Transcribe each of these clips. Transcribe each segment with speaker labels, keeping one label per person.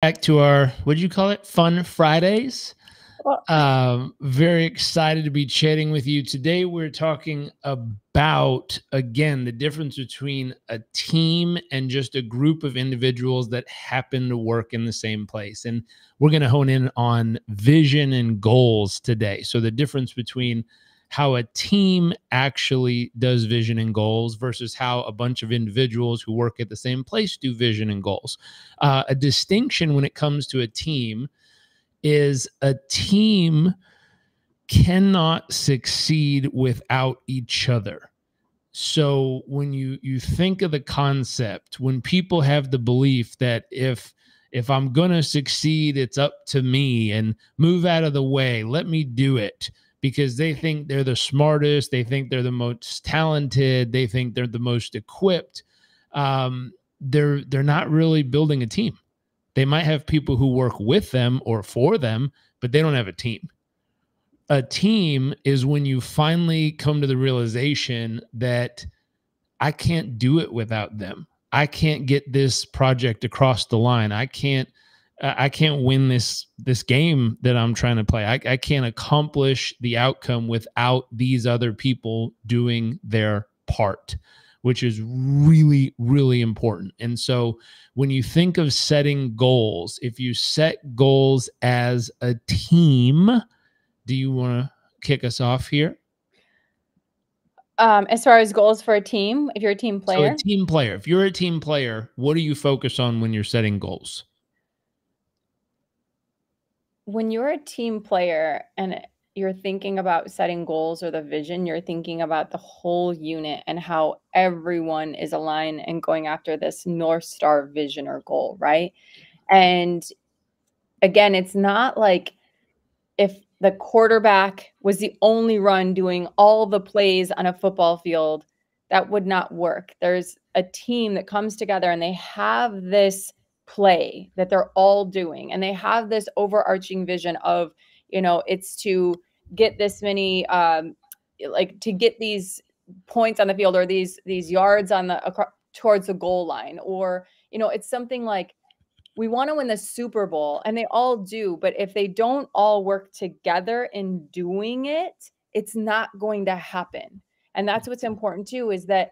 Speaker 1: Back to our, what did you call it? Fun Fridays.
Speaker 2: Well,
Speaker 1: Very excited to be chatting with you. Today, we're talking about, again, the difference between a team and just a group of individuals that happen to work in the same place. And we're going to hone in on vision and goals today. So, the difference between how a team actually does vision and goals versus how a bunch of individuals who work at the same place do vision and goals. A distinction when it comes to a team is a team cannot succeed without each other. So when you think of the concept, when people have the belief that if I'm going to succeed, it's up to me and move out of the way, let me do it, because they think they're the smartest, they think they're the most talented, they think they're the most equipped. They're not really building a team. They might have people who work with them or for them, but they don't have a team. A team is when you finally come to the realization that I can't do it without them. I can't get this project across the line. I can't win this game that I'm trying to play. I can't accomplish the outcome without these other people doing their part, which is really, really important. And so when you think of setting goals, if you set goals as a team, do you want to kick us off here?
Speaker 2: as far as goals for a team, if you're a team
Speaker 1: So a
Speaker 2: player,
Speaker 1: team player, if you're a team player, what do you focus on when you're setting goals?
Speaker 2: when you're a team player and you're thinking about setting goals or the vision, you're thinking about the whole unit and how everyone is aligned and going after this North Star vision or goal, right? And again, it's not like if the quarterback was the only run doing all the plays on a football field, that would not work. There's a team that comes together and they have this play that they're all doing, and they have this overarching vision of, it's to get this many, like to get these points on the field or these yards on the towards the goal line, or it's something like we want to win the Super Bowl, and they all do. But if they don't all work together in doing it, it's not going to happen. And that's what's important too, is that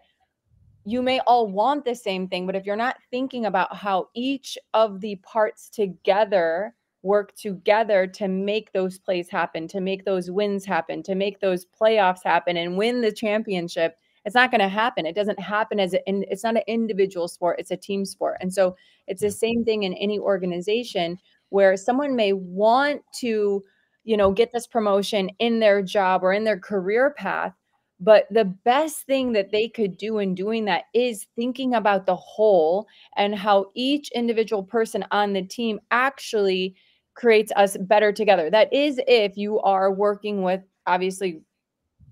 Speaker 2: you may all want the same thing, but if you're not thinking about how each of the parts together work together to make those plays happen, to make those wins happen, to make those playoffs happen and win the championship, it's not going to happen. It doesn't happen it's not an individual sport, it's a team sport. And so it's the same thing in any organization where someone may want to, get this promotion in their job or in their career path. But the best thing that they could do in doing that is thinking about the whole and how each individual person on the team actually creates us better together. That is, if you are working with, obviously,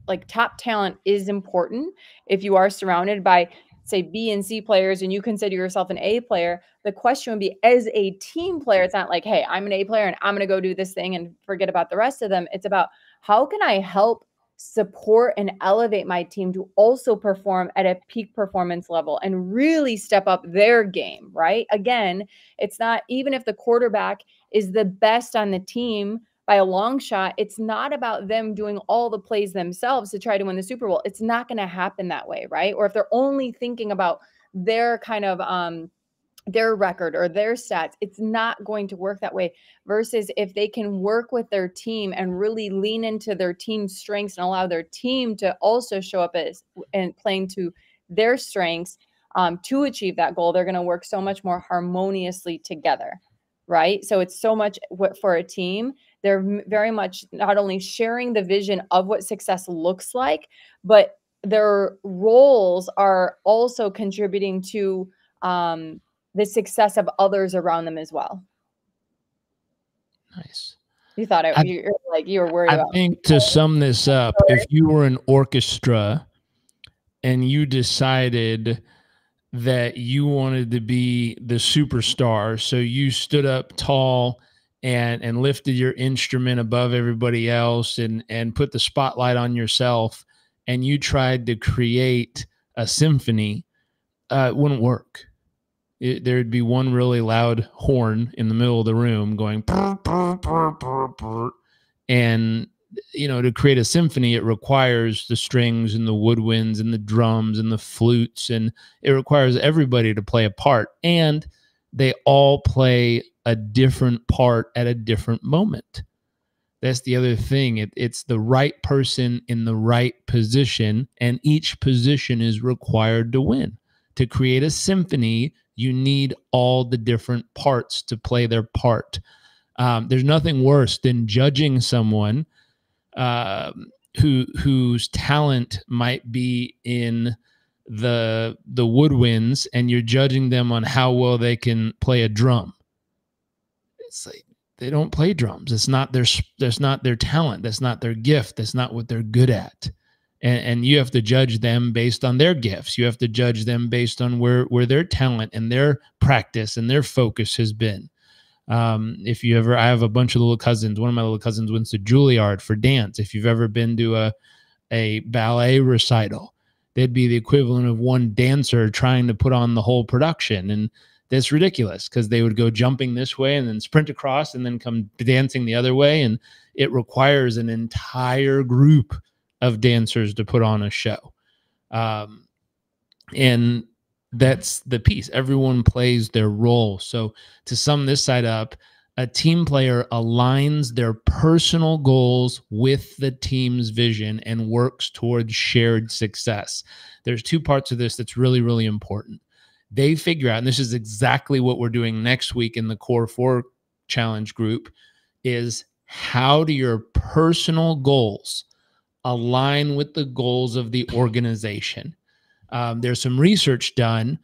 Speaker 2: like top talent is important. If you are surrounded by, say, B and C players and you consider yourself an A player, the question would be, as a team player, it's not like, hey, I'm an A player and I'm going to go do this thing and forget about the rest of them. It's about, how can I help support and elevate my team to also perform at a peak performance level and really step up their game, right? Again, it's not, even if the quarterback is the best on the team by a long shot, it's not about them doing all the plays themselves to try to win the Super Bowl. It's not going to happen that way, right? Or if they're only thinking about their kind of their record or their stats, it's not going to work that way. Versus if they can work with their team and really lean into their team's strengths and allow their team to also show up as and playing to their strengths to achieve that goal, they're going to work so much more harmoniously together, right? So it's so much for a team. They're very much not only sharing the vision of what success looks like, but their roles are also contributing to the success of others around them as well.
Speaker 1: Nice.
Speaker 2: You thought
Speaker 1: I,
Speaker 2: you're like, you were worried
Speaker 1: I
Speaker 2: about.
Speaker 1: think, to sum this up, if you were an orchestra and you decided that you wanted to be the superstar, so you stood up tall and lifted your instrument above everybody else and put the spotlight on yourself, and you tried to create a symphony, it wouldn't work. There'd be one really loud horn in the middle of the room going, and to create a symphony, it requires the strings and the woodwinds and the drums and the flutes, and it requires everybody to play a part, and they all play a different part at a different moment. That's the other thing. It's the right person in the right position, and each position is required to win. To create a symphony, you need all the different parts to play their part. There's nothing worse than judging someone whose talent might be in the woodwinds, and you're judging them on how well they can play a drum. It's like, they don't play drums. That's not their talent. That's not their gift. That's not what they're good at. And you have to judge them based on their gifts. You have to judge them based on where their talent and their practice and their focus has been. I have a bunch of little cousins. One of my little cousins went to Juilliard for dance. If you've ever been to a ballet recital, they'd be the equivalent of one dancer trying to put on the whole production. And that's ridiculous, because they would go jumping this way and then sprint across and then come dancing the other way. And it requires an entire group of dancers to put on a show. And that's the piece. Everyone plays their role. So to sum this side up, a team player aligns their personal goals with the team's vision and works towards shared success. There's two parts of this that's really, really important. They figure out, and this is exactly what we're doing next week in the Core 4 Challenge group, is how do your personal goals align with the goals of the organization? There's some research done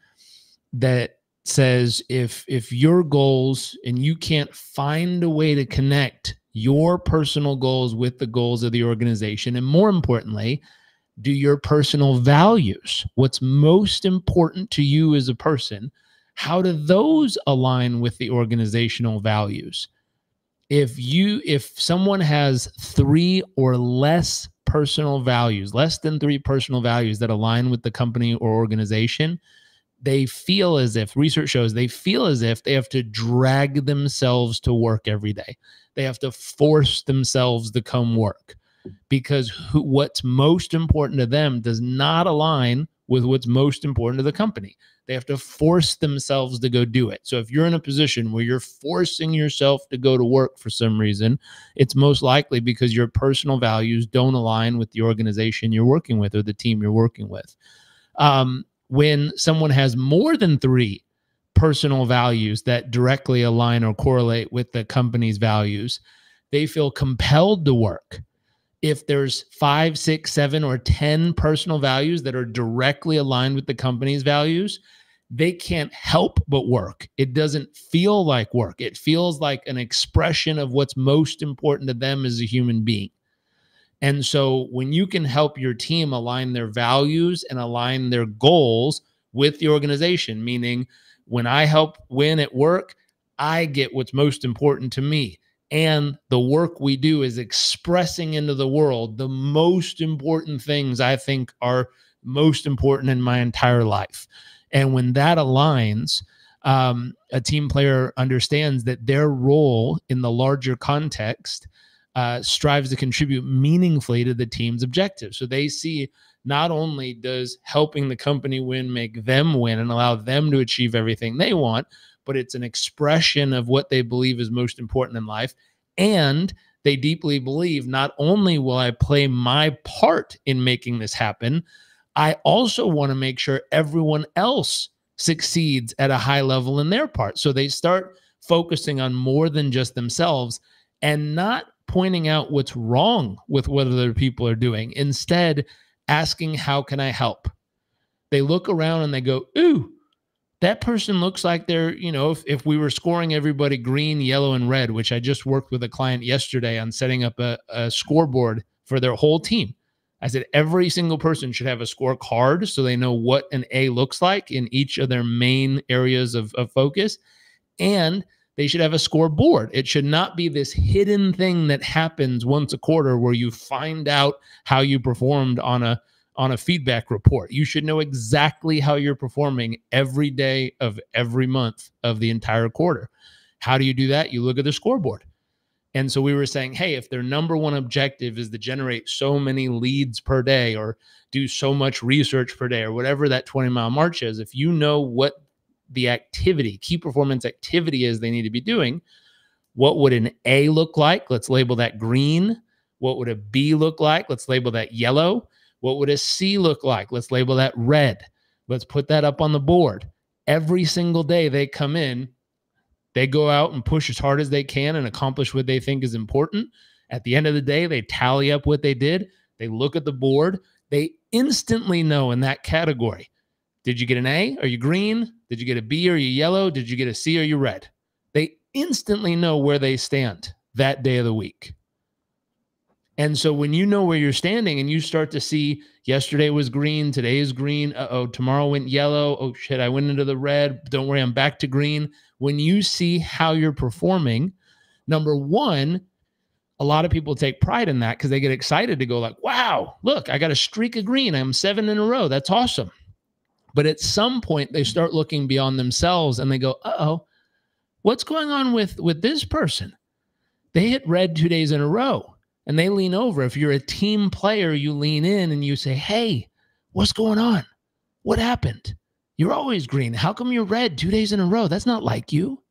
Speaker 1: that says if your goals, and you can't find a way to connect your personal goals with the goals of the organization, and more importantly, do your personal values, what's most important to you as a person, how do those align with the organizational values? If someone has 3 or less personal values, less than 3 personal values that align with the company or organization, they feel as if, research shows, they feel as if they have to drag themselves to work every day. They have to force themselves to come work, because what's most important to them does not align with what's most important to the company. They have to force themselves to go do it. So if you're in a position where you're forcing yourself to go to work for some reason, it's most likely because your personal values don't align with the organization you're working with or the team you're working with. When someone has more than 3 personal values that directly align or correlate with the company's values, they feel compelled to work. If there's 5, 6, 7, or 10 personal values that are directly aligned with the company's values, they can't help but work. It doesn't feel like work. It feels like an expression of what's most important to them as a human being. And so when you can help your team align their values and align their goals with the organization, meaning when I help win at work, I get what's most important to me. And the work we do is expressing into the world the most important things I think are most important in my entire life. And when that aligns, a team player understands that their role in the larger context strives to contribute meaningfully to the team's objectives. So they see, not only does helping the company win make them win and allow them to achieve everything they want, but it's an expression of what they believe is most important in life. And they deeply believe, not only will I play my part in making this happen, I also want to make sure everyone else succeeds at a high level in their part. So they start focusing on more than just themselves and not pointing out what's wrong with what other people are doing. Instead, asking, how can I help? They look around and they go, ooh, that person looks like they're, if we were scoring everybody green, yellow, and red, which I just worked with a client yesterday on setting up a scoreboard for their whole team. I said, every single person should have a scorecard so they know what an A looks like in each of their main areas of focus. And they should have a scoreboard. It should not be this hidden thing that happens once a quarter where you find out how you performed on on a feedback report. You should know exactly how you're performing every day of every month of the entire quarter. How do you do that? You look at the scoreboard. And so we were saying, hey, if their number one objective is to generate so many leads per day or do so much research per day or whatever that 20-mile march is, if you know what the activity, key performance activity is they need to be doing, what would an A look like? Let's label that green. What would a B look like? Let's label that yellow. What would a C look like? Let's label that red. Let's put that up on the board. Every single day they come in, they go out and push as hard as they can and accomplish what they think is important. At the end of the day, they tally up what they did. They look at the board. They instantly know in that category, did you get an A? Are you green? Did you get a B? Are you yellow? Did you get a C? Are you red? They instantly know where they stand that day of the week. And so when you know where you're standing and you start to see yesterday was green, today is green, tomorrow went yellow, oh shit, I went into the red, don't worry, I'm back to green. When you see how you're performing, number one, a lot of people take pride in that because they get excited to go like, wow, look, I got a streak of green. I'm 7 in a row. That's awesome. But at some point they start looking beyond themselves and they go, uh-oh, what's going on with this person? They hit red 2 days in a row. And they lean over. If you're a team player, you lean in and you say, hey, what's going on? What happened? You're always green. How come you're red 2 days in a row? That's not like you.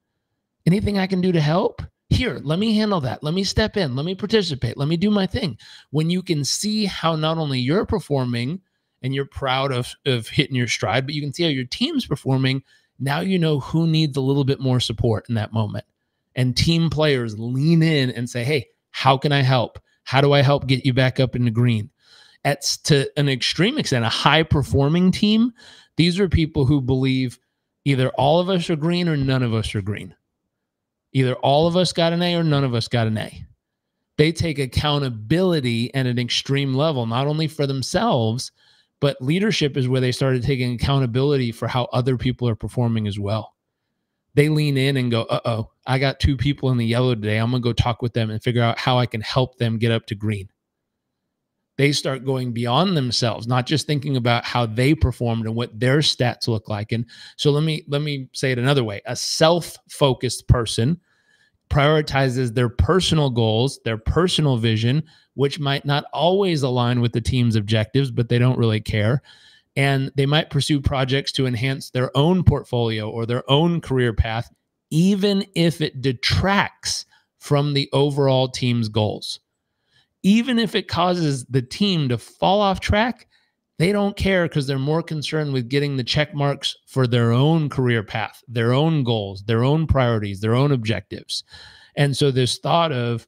Speaker 1: Anything I can do to help? Here, let me handle that. Let me step in. Let me participate. Let me do my thing. When you can see how not only you're performing and you're proud of hitting your stride, but you can see how your team's performing, now you know who needs a little bit more support in that moment. And team players lean in and say, hey, how can I help? How do I help get you back up in the green? To an extreme extent, a high-performing team, these are people who believe either all of us are green or none of us are green. Either all of us got an A or none of us got an A. They take accountability at an extreme level, not only for themselves, but leadership is where they started taking accountability for how other people are performing as well. They lean in and go, uh-oh, I got 2 people in the yellow today. I'm going to go talk with them and figure out how I can help them get up to green. They start going beyond themselves, not just thinking about how they performed and what their stats look like. And so let me say it another way. A self-focused person prioritizes their personal goals, their personal vision, which might not always align with the team's objectives, but they don't really care. And they might pursue projects to enhance their own portfolio or their own career path, even if it detracts from the overall team's goals. Even if it causes the team to fall off track, they don't care because they're more concerned with getting the check marks for their own career path, their own goals, their own priorities, their own objectives. And so this thought of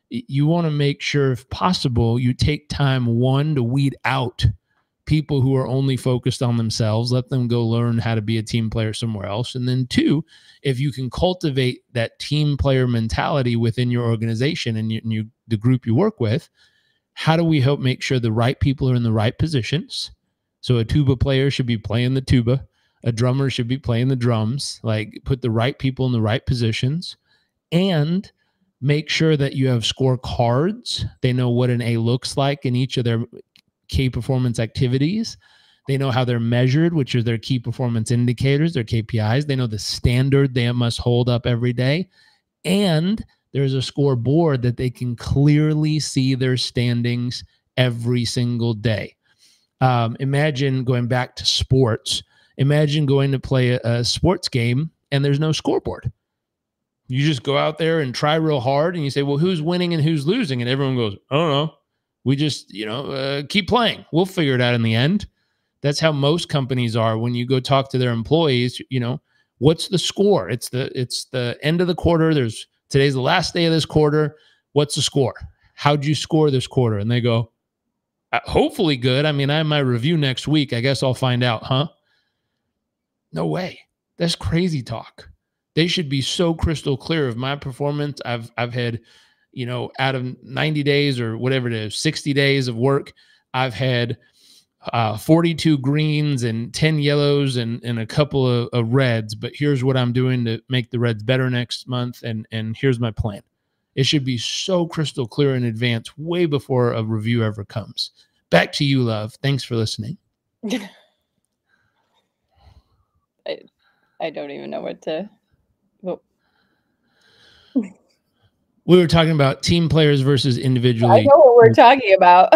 Speaker 1: you want to make sure, if possible, you take time, one, to weed out people who are only focused on themselves, let them go learn how to be a team player somewhere else. And then 2, if you can cultivate that team player mentality within your organization and the group you work with, how do we help make sure the right people are in the right positions? So a tuba player should be playing the tuba. A drummer should be playing the drums. Like, put the right people in the right positions and make sure that you have scorecards. They know what an A looks like in each of their key performance activities. They know how they're measured, which are their key performance indicators, their KPIs. They know the standard they must hold up every day. And there's a scoreboard that they can clearly see their standings every single day. Imagine going back to sports. Imagine going to play a sports game and there's no scoreboard. You just go out there and try real hard and you say, well, who's winning and who's losing? And everyone goes, I don't know. We just, keep playing. We'll figure it out in the end. That's how most companies are. When you go talk to their employees, what's the score? It's the end of the quarter. Today's the last day of this quarter. What's the score? How'd you score this quarter? And they go, hopefully good. I mean, I have my review next week. I guess I'll find out, huh? No way. That's crazy talk. They should be so crystal clear of my performance. I've had, out of 90 days or whatever it is, 60 days of work, I've had 42 greens and 10 yellows and a couple of reds. But here's what I'm doing to make the reds better next month. And here's my plan. It should be so crystal clear in advance, way before a review ever comes. Back to you, love. Thanks for listening.
Speaker 2: I don't even know what to. Well,
Speaker 1: we were talking about team players versus individually.
Speaker 2: I know what we're talking about.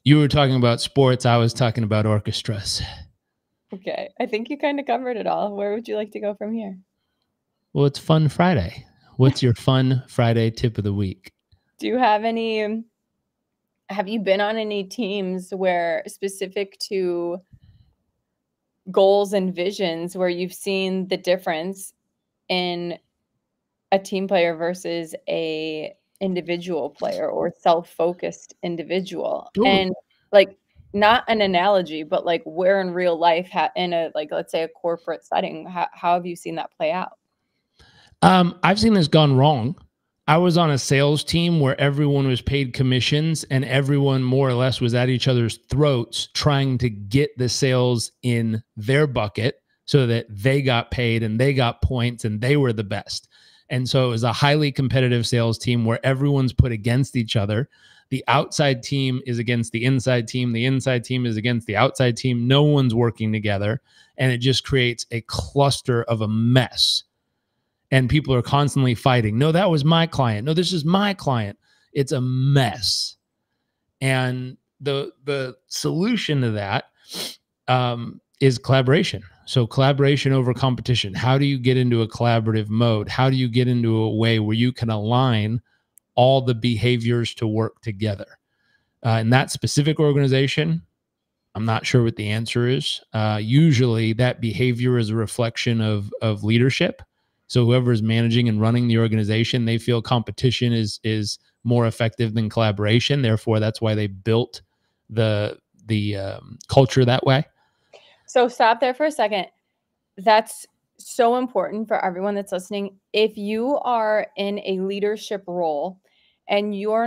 Speaker 1: You were talking about sports. I was talking about orchestras.
Speaker 2: Okay. I think you kind of covered it all. Where would you like to go from here?
Speaker 1: Well, it's Fun Friday. What's your Fun Friday tip of the week?
Speaker 2: Do you have any, have you been on any teams where specific to goals and visions where you've seen the difference in a team player versus a individual player or self-focused individual?
Speaker 1: Totally.
Speaker 2: And like, not an analogy, but like where in real life in a, like, let's say a corporate setting, how have you seen that play out?
Speaker 1: I've seen this gone wrong. I was on a sales team where everyone was paid commissions and everyone more or less was at each other's throats trying to get the sales in their bucket so that they got paid and they got points and they were the best. And so it was a highly competitive sales team where everyone's put against each other. The outside team is against the inside team. The inside team is against the outside team. No one's working together. And it just creates a cluster of a mess. And people are constantly fighting. No, that was my client. No, this is my client. It's a mess. And the solution to that is collaboration. So collaboration over competition. How do you get into a collaborative mode? How do you get into a way where you can align all the behaviors to work together? In that specific organization, I'm not sure what the answer is. Usually that behavior is a reflection of leadership. So whoever is managing and running the organization, they feel competition is more effective than collaboration. Therefore, that's why they built the culture that way.
Speaker 2: So stop there for a second. That's so important for everyone that's listening. If you are in a leadership role and you're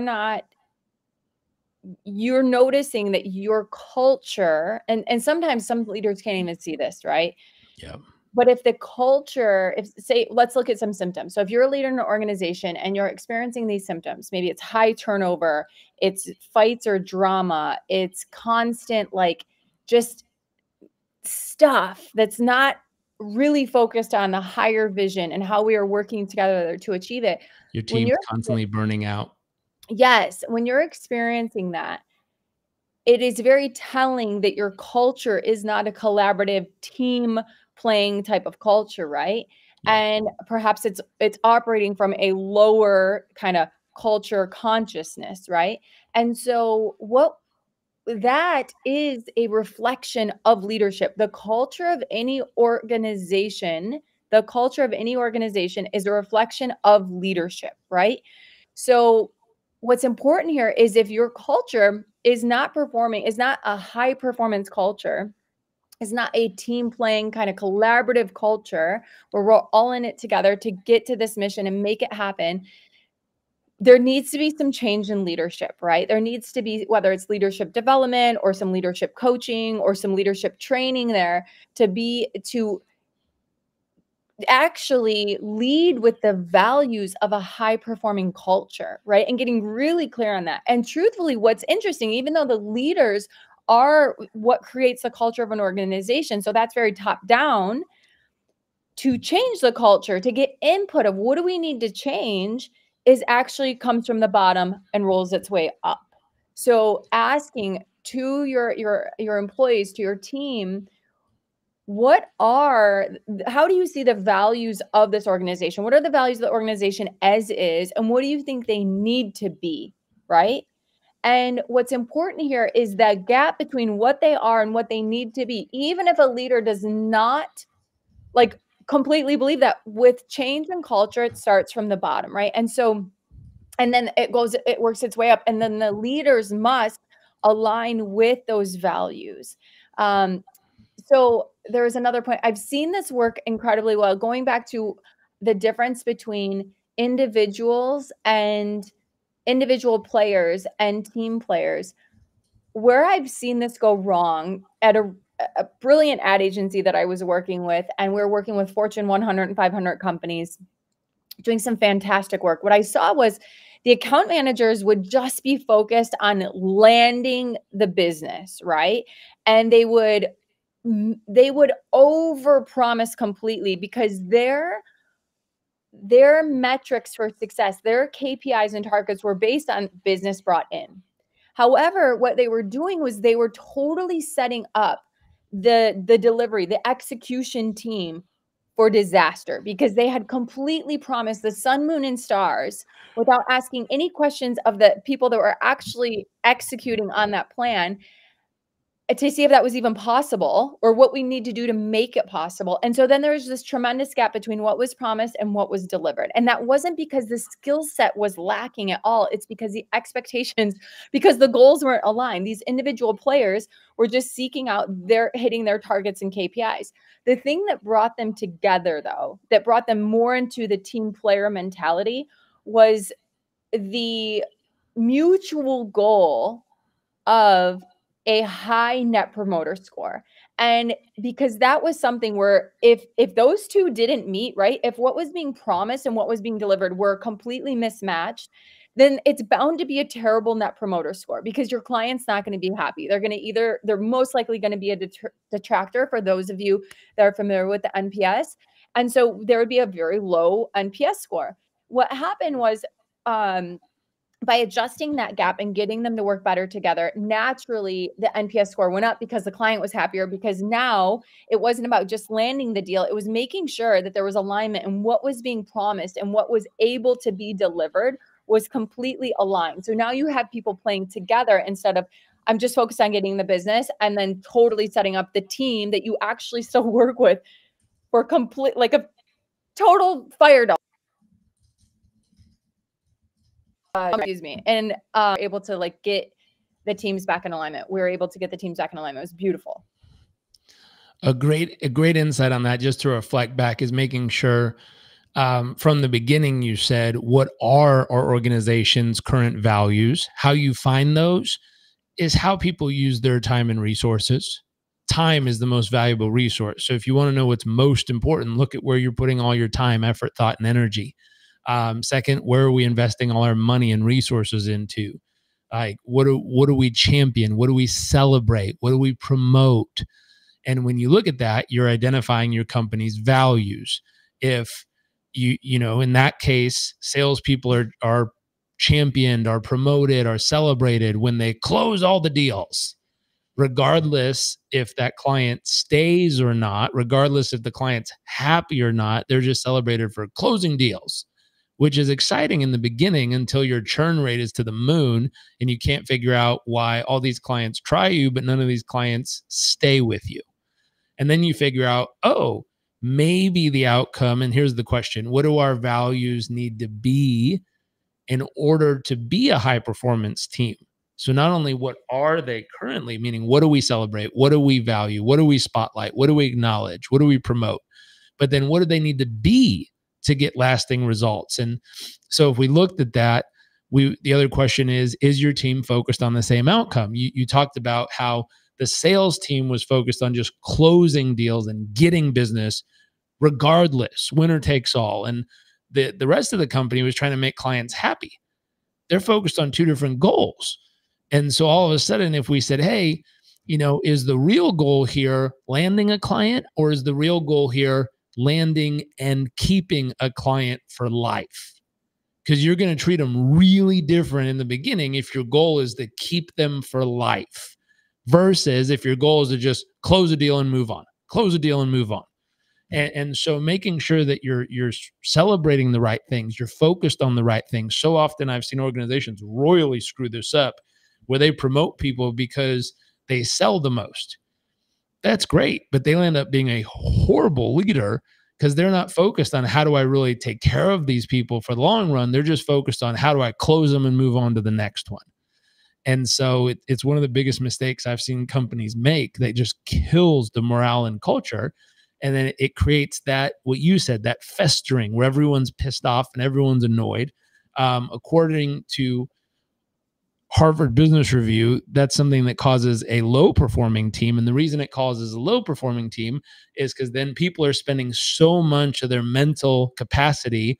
Speaker 2: noticing that your culture, and sometimes some leaders can't even see this, right?
Speaker 1: Yeah.
Speaker 2: But if the culture, say, let's look at some symptoms. So if you're a leader in an organization and you're experiencing these symptoms, maybe it's high turnover, it's fights or drama, it's constant, like, just stuff that's not really focused on the higher vision and how we are working together to achieve it.
Speaker 1: Your team's constantly burning out.
Speaker 2: Yes. When you're experiencing that, it is very telling that your culture is not a collaborative team playing type of culture, right?
Speaker 1: Yeah.
Speaker 2: And perhaps it's operating from a lower kind of culture consciousness, right? And so what that is a reflection of leadership. The culture of any organization, is a reflection of leadership, right? So what's important here is if your culture is not performing, is not a high performance culture, is not a team playing kind of collaborative culture where we're all in it together to get to this mission and make it happen, there needs to be some change in leadership, right? There needs to be, whether it's leadership development or some leadership coaching or some leadership training there to actually lead with the values of a high performing culture, right? And getting really clear on that. And truthfully, what's interesting, even though the leaders are what creates the culture of an organization, so that's very top down, to change the culture, to get input of what do we need to change, is actually comes from the bottom and rolls its way up. So asking to your employees, to your team, how do you see the values of this organization? What are the values of the organization as is, and what do you think they need to be, right? And what's important here is that gap between what they are and what they need to be. Even if a leader does not like completely believe that, with change and culture, it starts from the bottom, right? And so, and then it works its way up, and then the leaders must align with those values. So there's another point. I've seen this work incredibly well, going back to the difference between individual players and team players. Where I've seen this go wrong at a brilliant ad agency that I was working with, and we're working with Fortune 100 and 500 companies doing some fantastic work. What I saw was The account managers would just be focused on landing the business, right? And they would overpromise completely because their metrics for success, their KPIs and targets were based on business brought in. However, what they were doing was they were totally setting up the delivery, the execution team for disaster because they had completely promised the sun, moon, and stars without asking any questions of the people that were actually executing on that plan to see if that was even possible or what we need to do to make it possible. And so then there's this tremendous gap between what was promised and what was delivered. And that wasn't because the skill set was lacking at all. It's because the expectations, because the goals weren't aligned. These individual players were just seeking out hitting their targets and KPIs. The thing that brought them together, though, that brought them more into the team player mentality was the mutual goal of a high net promoter score. And because that was something where if those two didn't meet, right? If what was being promised and what was being delivered were completely mismatched, then it's bound to be a terrible net promoter score because your client's not going to be happy. They're most likely going to be a detractor for those of you that are familiar with the NPS. And so there would be a very low NPS score. What happened was, by adjusting that gap and getting them to work better together, naturally the NPS score went up because the client was happier, because now it wasn't about just landing the deal. It was making sure that there was alignment and what was being promised and what was able to be delivered was completely aligned. So now you have people playing together instead of I'm just focused on getting the business and then totally setting up the team that you actually still work with for complete, like a total fire dog. Excuse me. And able to like get the teams back in alignment. We were able to get the teams back in alignment. It was beautiful.
Speaker 1: A great insight on that, just to reflect back, is making sure from the beginning you said, what are our organization's current values? How you find those is how people use their time and resources. Time is the most valuable resource. So if you want to know what's most important, look at where you're putting all your time, effort, thought, and energy. Second, where are we investing all our money and resources into? Like, what do we champion? What do we celebrate? What do we promote? And when you look at that, you're identifying your company's values. If you know, in that case, salespeople are championed, are promoted, are celebrated when they close all the deals, regardless if that client stays or not, regardless if the client's happy or not. They're just celebrated for closing deals, which is exciting in the beginning until your churn rate is to the moon and you can't figure out why all these clients try you, but none of these clients stay with you. And then you figure out, oh, maybe the outcome, and here's the question, what do our values need to be in order to be a high performance team? So not only what are they currently, meaning what do we celebrate? What do we value? What do we spotlight? What do we acknowledge? What do we promote? But then what do they need to be to get lasting results? And so if we looked at that, the other question is your team focused on the same outcome? You talked about how the sales team was focused on just closing deals and getting business regardless, winner takes all. And the rest of the company was trying to make clients happy. They're focused on two different goals. And so all of a sudden, if we said, hey, you know, is the real goal here landing a client, or is the real goal here landing and keeping a client for life? Because you're going to treat them really different in the beginning if your goal is to keep them for life versus if your goal is to just close a deal and move on, close a deal and move on. And so making sure that you're celebrating the right things, you're focused on the right things. So often I've seen organizations royally screw this up where they promote people because they sell the most. That's great, but they end up being a horrible leader because they're not focused on how do I really take care of these people for the long run. They're just focused on how do I close them and move on to the next one. And so it's one of the biggest mistakes I've seen companies make that just kills the morale and culture. And then it creates that, what you said, that festering where everyone's pissed off and everyone's annoyed. According to Harvard Business Review, that's something that causes a low performing team. And the reason it causes a low performing team is because then people are spending so much of their mental capacity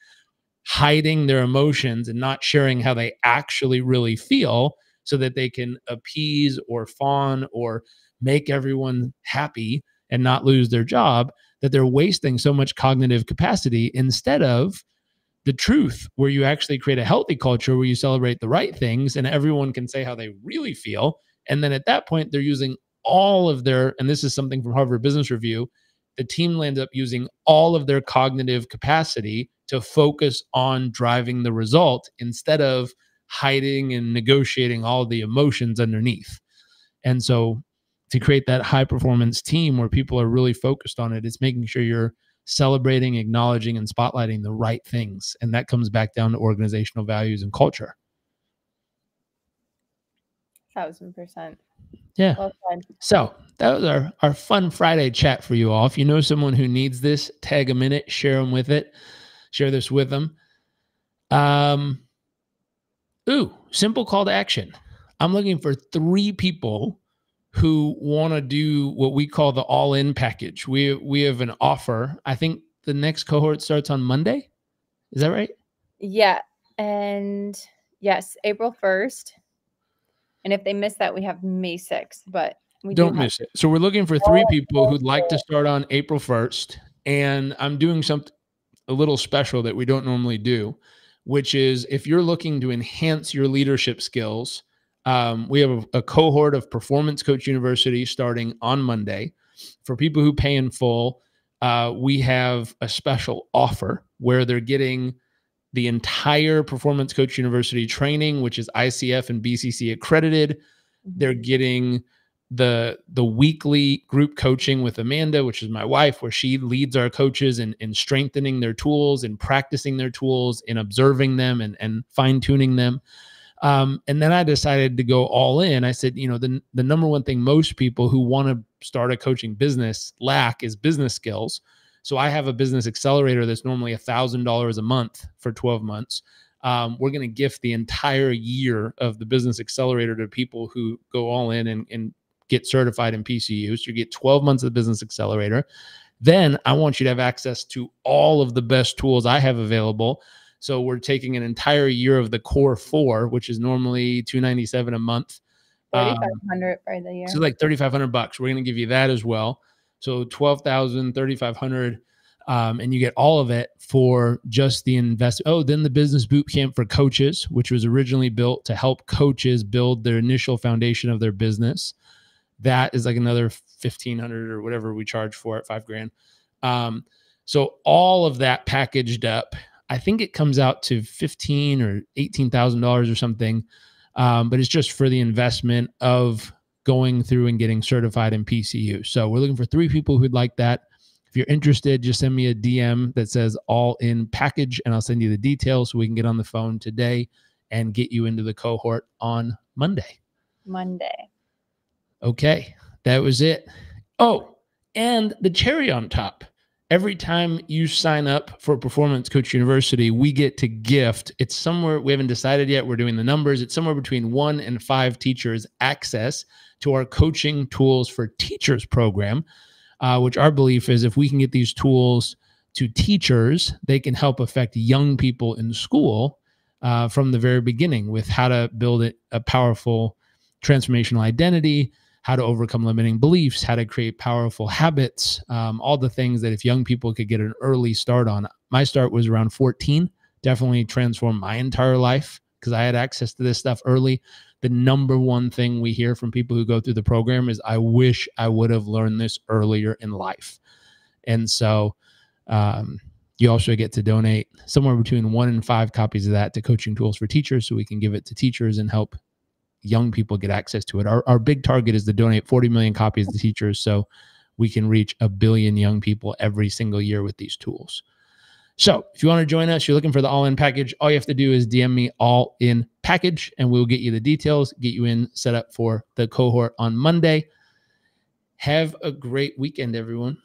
Speaker 1: hiding their emotions and not sharing how they actually really feel so that they can appease or fawn or make everyone happy and not lose their job, that they're wasting so much cognitive capacity instead of the truth, where you actually create a healthy culture where you celebrate the right things and everyone can say how they really feel. And then at that point, they're using all of their, and this is something from Harvard Business Review, the team ends up using all of their cognitive capacity to focus on driving the result instead of hiding and negotiating all the emotions underneath. And so to create that high performance team where people are really focused on it, it's making sure you're celebrating, acknowledging, and spotlighting the right things. And that comes back down to organizational values and culture.
Speaker 2: 1000%.
Speaker 1: Yeah.
Speaker 2: Well said.
Speaker 1: So that was our fun Friday chat for you all. If you know someone who needs this, tag them in it, share them with it, share this with them. Simple call to action. I'm looking for 3 people who want to do what we call the all-in package. We have an offer. I think the next cohort starts on Monday. Is that right?
Speaker 2: Yeah. And yes, April 1st. And if they miss that, we have May 6th, but we
Speaker 1: Don't miss it. So we're looking for 3 people who'd like to start on April 1st. And I'm doing something a little special that we don't normally do, which is if you're looking to enhance your leadership skills, we have a cohort of Performance Coach University starting on Monday. For people who pay in full, we have a special offer where they're getting the entire Performance Coach University training, which is ICF and BCC accredited. They're getting the weekly group coaching with Amanda, which is my wife, where she leads our coaches in strengthening their tools and practicing their tools and observing them and fine-tuning them. And then I decided to go all in. I said, the number one thing most people who want to start a coaching business lack is business skills. So I have a business accelerator that's normally $1,000 a month for 12 months. We're going to gift the entire year of the business accelerator to people who go all in and get certified in PCU. So you get 12 months of the business accelerator. Then I want you to have access to all of the best tools I have available. So we're taking an entire year of the core 4, which is normally $297 a month.
Speaker 2: $3,500 for the year.
Speaker 1: So like $3,500. We're going to give you that as well. So $12,000, $3,500. And you get all of it for just the investment. Then the business boot camp for coaches, which was originally built to help coaches build their initial foundation of their business. That is like another $1,500 or whatever we charge for it, $5,000. So all of that packaged up, I think it comes out to $15,000 or $18,000 or something. But it's just for the investment of going through and getting certified in PCU. So we're looking for 3 people who'd like that. If you're interested, just send me a DM that says all in package and I'll send you the details so we can get on the phone today and get you into the cohort on Monday. Okay, that was it. Oh, and the cherry on top. Every time you sign up for Performance Coach University, we get to gift. It's somewhere, we haven't decided yet. We're doing the numbers. It's somewhere between 1 and 5 teachers access to our Coaching Tools for Teachers program, which our belief is if we can get these tools to teachers, they can help affect young people in school from the very beginning with how to build a powerful transformational identity, how to overcome limiting beliefs, how to create powerful habits, all the things that if young people could get an early start on. My start was around 14, definitely transformed my entire life because I had access to this stuff early. The number one thing we hear from people who go through the program is, I wish I would have learned this earlier in life. And so you also get to donate somewhere between 1 and 5 copies of that to Coaching Tools for Teachers so we can give it to teachers and help young people get access to it. Our big target is to donate 40 million copies to teachers so we can reach 1 billion young people every single year with these tools. So if you want to join us, you're looking for the all-in package, all you have to do is DM me all in package and we'll get you the details, get you in set up for the cohort on Monday. Have a great weekend, everyone.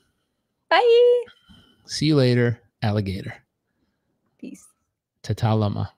Speaker 2: Bye.
Speaker 1: See you later, alligator.
Speaker 2: Peace.
Speaker 1: Tatalama.